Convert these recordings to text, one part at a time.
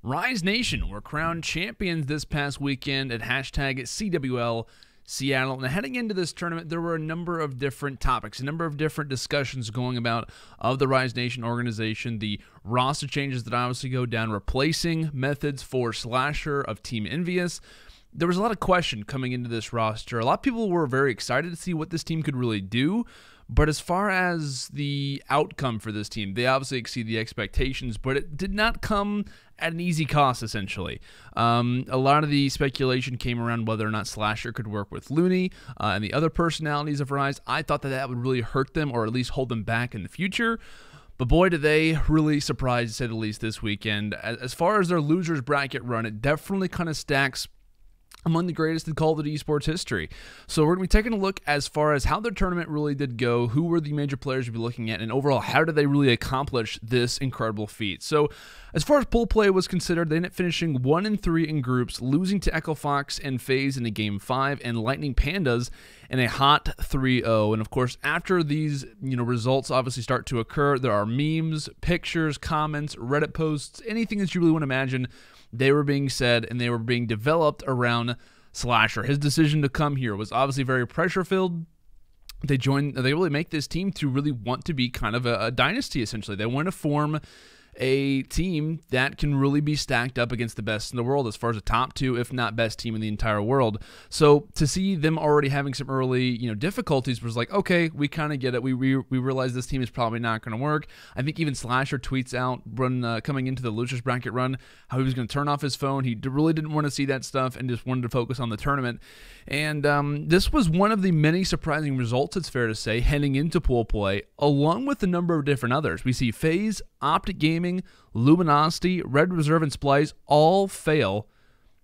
Rise Nation were crowned champions this past weekend at hashtag CWL Seattle. And heading into this tournament, there were a number of different topics, a number of different discussions going about of the Rise Nation organization, the roster changes that obviously go down, replacing methods for Slasher of Team Envious. There was a lot of question coming into this roster. A lot of people were very excited to see what this team could really do. But as far as the outcome for this team, they obviously exceed the expectations, but it did not come at an easy cost, essentially. A lot of the speculation came around whether or not Slasher could work with Looney and the other personalities of Rise. I thought that that would really hurt them or at least hold them back in the future. But boy, did they really surprise, to say the least, this weekend. As far as their losers bracket run, it definitely kind of stacks among the greatest in Call of Duty esports history. So we're going to be taking a look as far as how their tournament really did go, who were the major players you'll be looking at, and overall, how did they really accomplish this incredible feat. So as far as pool play was considered, they ended up finishing 1-3 in groups, losing to Echo Fox and FaZe in a Game 5, and Lightning Pandas in a hot 3-0. And of course, after these results obviously start to occur, there are memes, pictures, comments, Reddit posts, anything that you really want to imagine. They were being said and they were being developed around Slasher. His decision to come here was obviously very pressure-filled. They really make this team to really want to be kind of a dynasty, essentially. They want to form a team that can really be stacked up against the best in the world as far as a top two, if not best team in the entire world. So to see them already having some early, difficulties was like, okay, we kind of get it. We realize this team is probably not going to work. I think even Slasher tweets out coming into the losers bracket run how he was going to turn off his phone. He really didn't want to see that stuff and just wanted to focus on the tournament. And this was one of the many surprising results, it's fair to say, heading into pool play, along with a number of different others. We see FaZe, Optic Gaming, Luminosity, Red Reserve, and Splice all fail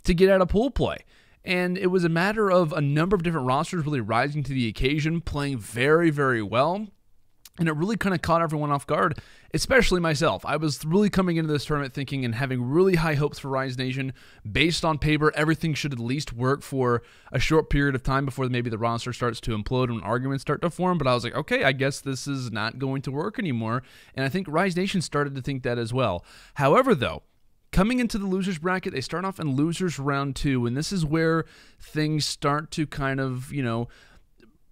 to get out of pool play. And it was a matter of a number of different rosters really rising to the occasion, playing very, very well. And it really kind of caught everyone off guard, especially myself. I was really coming into this tournament thinking and having really high hopes for Rise Nation. Based on paper, everything should at least work for a short period of time before maybe the roster starts to implode and arguments start to form. But I was like, okay, I guess this is not going to work anymore. And I think Rise Nation started to think that as well. However, though, coming into the losers bracket, they start off in losers round 2. And this is where things start to kind of,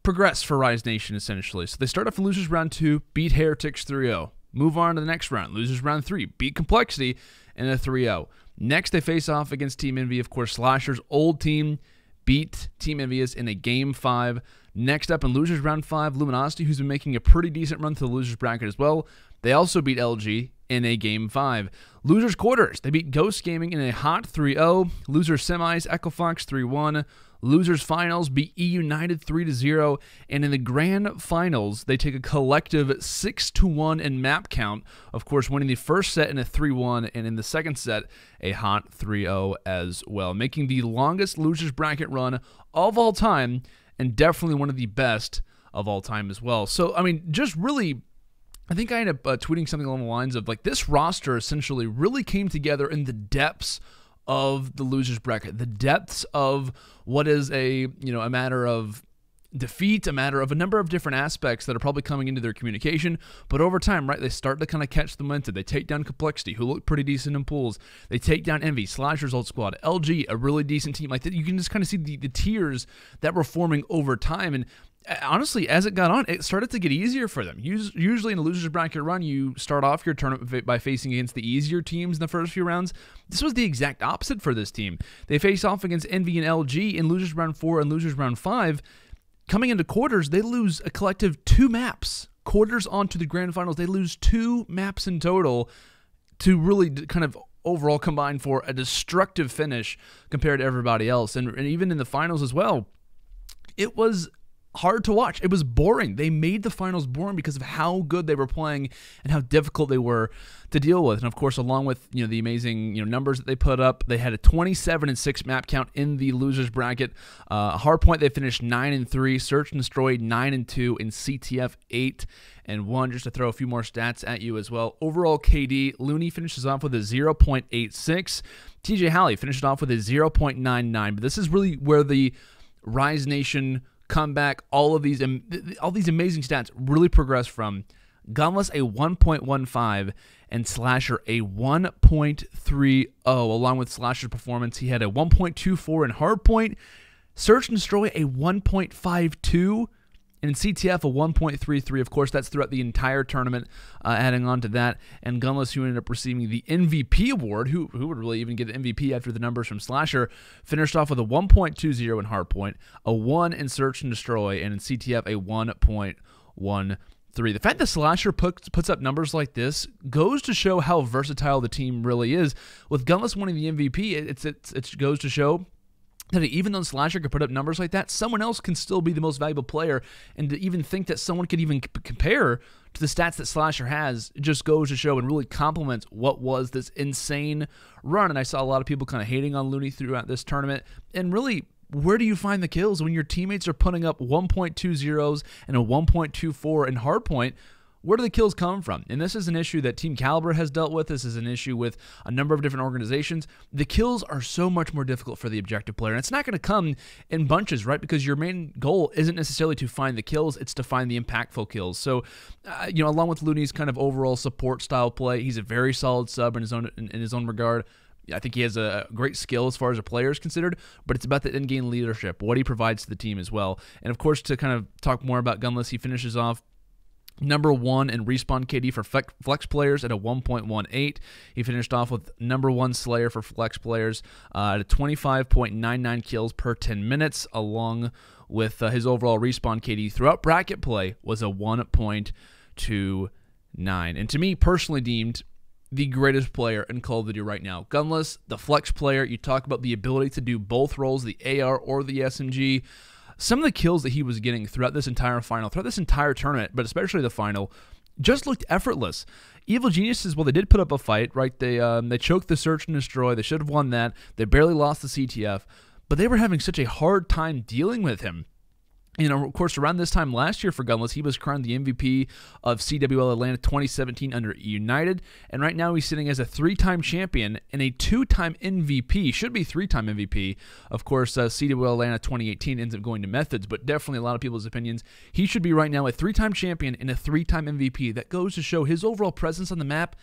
progress for Rise Nation, essentially. So they start off in losers round 2, beat Heretics 3-0. Move on to the next round, losers round 3, beat Complexity in a 3-0. Next, they face off against Team Envy. Of course, Slasher's old team beat Team Envious in a Game 5. Next up in losers round 5, Luminosity, who's been making a pretty decent run to the losers bracket as well. They also beat LG in a Game 5. Losers quarters, they beat Ghost Gaming in a hot 3-0. Losers semis, Echo Fox 3-1. Losers finals beat E United 3-0, and in the grand finals, they take a collective 6-1 in map count, of course winning the first set in a 3-1, and in the second set, a hot 3-0 as well, making the longest losers bracket run of all time, and definitely one of the best of all time as well. So, I mean, just really, I think I ended up tweeting something along the lines of, like, this roster essentially really came together in the depths of the losers bracket, the depths of what is a matter of defeat, a matter of a number of different aspects that are probably coming into their communication, but over time, right, they start to kind of catch the momentum. They take down Complexity, who looked pretty decent in pools. They take down Envy, Slasher's old squad, LG, a really decent team. Like that, you can just kind of see the tiers that were forming over time. And honestly, as it got on, it started to get easier for them. Usually in a loser's bracket run, you start off your tournament by facing against the easier teams in the first few rounds. This was the exact opposite for this team. They face off against Envy and LG in losers round 4 and losers round 5. Coming into quarters, they lose a collective 2 maps. Quarters onto the grand finals, they lose 2 maps in total to really kind of overall combine for a destructive finish compared to everybody else. And even in the finals as well, it was hard to watch. It was boring. They made the finals boring because of how good they were playing and how difficult they were to deal with. And of course, along with the amazing numbers that they put up, they had a 27-6 map count in the losers bracket. Hardpoint, they finished 9-3. Search and Destroy 9-2, and CTF 8-1. Just to throw a few more stats at you as well. Overall KD, Looney finishes off with a 0.86. TJ Halley finished off with a 0.99. But this is really where the Rise Nation comeback, all these amazing stats really progress from. Gunless a 1.15 and Slasher a 1.30. Along with Slasher's performance, he had a 1.24 in Hardpoint, Search and Destroy a 1.52, and in CTF a 1.33. Of course, that's throughout the entire tournament. Adding on to that, and Gunless, who ended up receiving the MVP award, who would really even get an MVP after the numbers from Slasher, finished off with a 1.20 in Hardpoint, a 1 in Search and Destroy, and in CTF a 1.13. The fact that Slasher puts up numbers like this goes to show how versatile the team really is. With Gunless winning the MVP, it goes to show that even though Slasher could put up numbers like that, someone else can still be the most valuable player, and to even think that someone could even compare to the stats that Slasher has, it just goes to show and really complements what was this insane run. And I saw a lot of people kind of hating on Looney throughout this tournament, and really, where do you find the kills when your teammates are putting up 1.20s and a 1.24 in Hardpoint? Where do the kills come from? And this is an issue that Team Caliber has dealt with. This is an issue with a number of different organizations. The kills are so much more difficult for the objective player. And it's not going to come in bunches, right? Because your main goal isn't necessarily to find the kills. It's to find the impactful kills. So, along with Looney's kind of overall support style play, he's a very solid sub in his own regard. I think he has a great skill as far as a player is considered, but it's about the in-game leadership, what he provides to the team as well. And, of course, to kind of talk more about Gunless, he finishes off number 1 in respawn KD for flex players at a 1.18. He finished off with number 1 Slayer for flex players at a 25.99 kills per 10 minutes, along with his overall respawn KD throughout bracket play was a 1.29. And to me, personally deemed the greatest player in Call of Duty right now. Gunless, the flex player, you talk about the ability to do both roles, the AR or the SMG. Some of the kills that he was getting throughout this entire final, throughout this entire tournament, but especially the final, just looked effortless. Evil Geniuses, well, they did put up a fight, right? They choked the Search and Destroy. They should have won that. They barely lost the CTF, but they were having such a hard time dealing with him. Of course, around this time last year for Gunless, he was crowned the MVP of CWL Atlanta 2017 under United, and right now he's sitting as a 3-time champion and a 2-time MVP, should be 3-time MVP. Of course, CWL Atlanta 2018 ends up going to Methods, but definitely a lot of people's opinions. He should be right now a 3-time champion and a 3-time MVP. That goes to show his overall presence on the map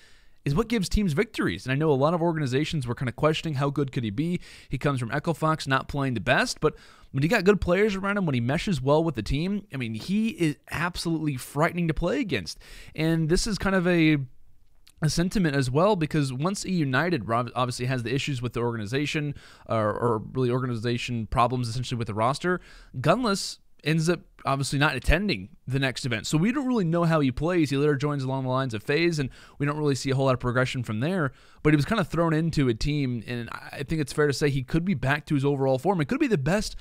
is what gives teams victories. And I know a lot of organizations were kind of questioning how good could he be. He comes from Echo Fox, not playing the best, but when you got good players around him, when he meshes well with the team, I mean, he is absolutely frightening to play against. And this is kind of a sentiment as well, because once United obviously has the issues with the organization, or really organization problems essentially with the roster, Gunless ends up obviously not attending the next event. So we don't really know how he plays. He later joins along the lines of FaZe, and we don't really see a whole lot of progression from there. But he was kind of thrown into a team, and I think it's fair to say he could be back to his overall form. It could be the best,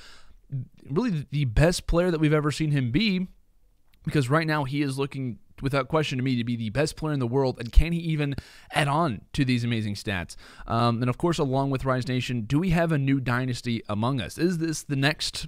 really the best player that we've ever seen him be, because right now he is looking, without question to me, to be the best player in the world. And can he even add on to these amazing stats? And of course, along with Rise Nation, do we have a new dynasty among us? Is this the next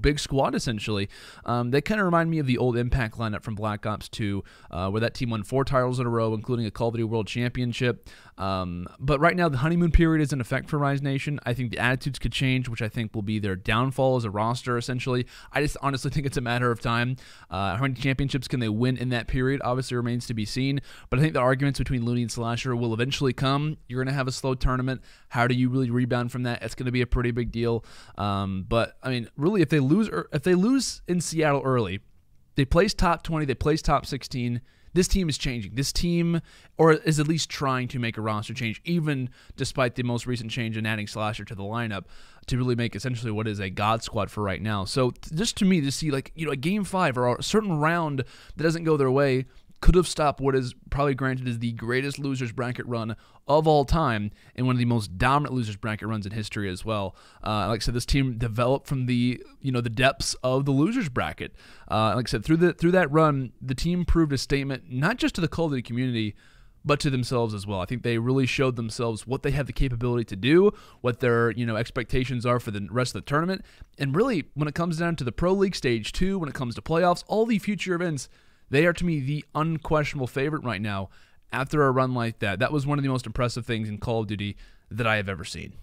big squad, essentially? They kind of remind me of the old Impact lineup from Black Ops 2, where that team won 4 titles in a row, including a Call of Duty World Championship. But right now, the honeymoon period is in effect for Rise Nation. I think the attitudes could change, which I think will be their downfall as a roster, essentially. I just honestly think it's a matter of time. How many championships can they win in that period obviously remains to be seen. But I think the arguments between Looney and Slasher will eventually come. You're going to have a slow tournament. How do you really rebound from that? It's going to be a pretty big deal. But, I mean, really, if they lose in Seattle early, they place top 20, they place top 16, this team is changing. This team, or is at least trying to make a roster change, even despite the most recent change in adding Slasher to the lineup to really make essentially what is a God squad for right now. So just to me, to see a Game 5 or a certain round that doesn't go their way could have stopped what is probably granted as the greatest losers bracket run of all time, and one of the most dominant losers bracket runs in history as well. Like I said, this team developed from the the depths of the losers bracket. Like I said, through that run, the team proved a statement not just to the Call of Duty community, but to themselves as well. I think they really showed themselves what they have the capability to do, what their expectations are for the rest of the tournament, and really when it comes down to the Pro League Stage 2, when it comes to playoffs, all the future events, they are to me the unquestionable favorite right now after a run like that. That was one of the most impressive things in Call of Duty that I have ever seen.